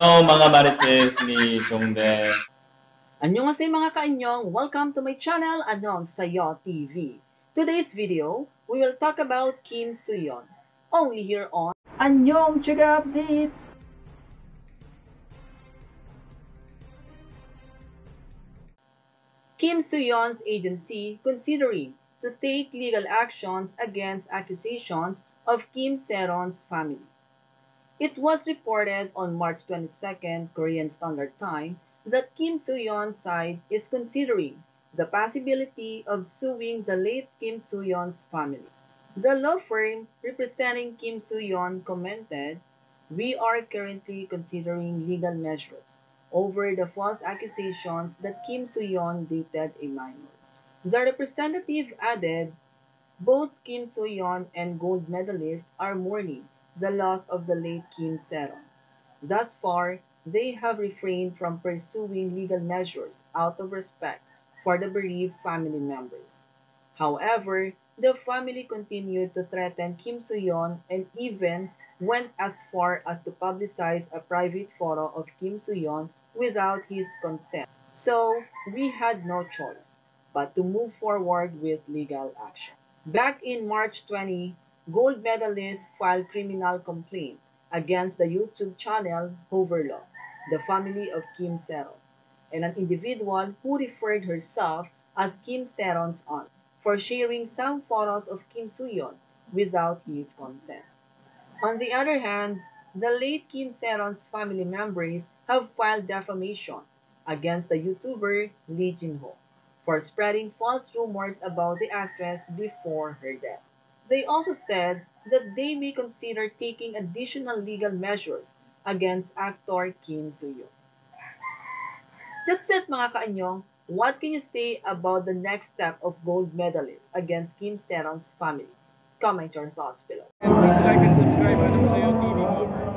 Hello mga marites ni Chongde. Annyeonghaseyo mga kaanyong, welcome to my channel, Anon Sayo TV. Today's video, we will talk about Kim Soo-yeon, only here on Annyeong Chuga Update! Kim Soo-yeon's agency considering to take legal actions against accusations of Kim Se-ron's family. It was reported on March 22nd Korean Standard Time that Kim Soo-yeon's side is considering the possibility of suing the late Kim Soo-yeon's family. The law firm representing Kim Soo-yeon commented, "We are currently considering legal measures over the false accusations that Kim Soo-yeon dated a minor." The representative added, both Kim So-yeon and gold medalist are mourning the loss of the late Kim Se-ron. Thus far, they have refrained from pursuing legal measures out of respect for the bereaved family members. However, the family continued to threaten Kim So-yeon and even went as far as to publicize a private photo of Kim So-yeon without his consent. So, we had no choice but to move forward with legal action. Back in March 20, gold medalists filed criminal complaint against the YouTube channel Hoverlaw, the family of Kim Se-ron, and an individual who referred herself as Kim Se-ron's aunt for sharing some photos of Kim Soo-yeon without his consent. On the other hand, the late Kim Se-ron's family members have filed defamation against the YouTuber Lee Jin-ho for spreading false rumors about the actress before her death. They also said that they may consider taking additional legal measures against actor Kim Soo-yeon. That's it mga kaanyong. What can you say about the next step of gold medalists against Kim Se-ron's family? Comment your thoughts below. Please like and subscribe Anong Sayo TV.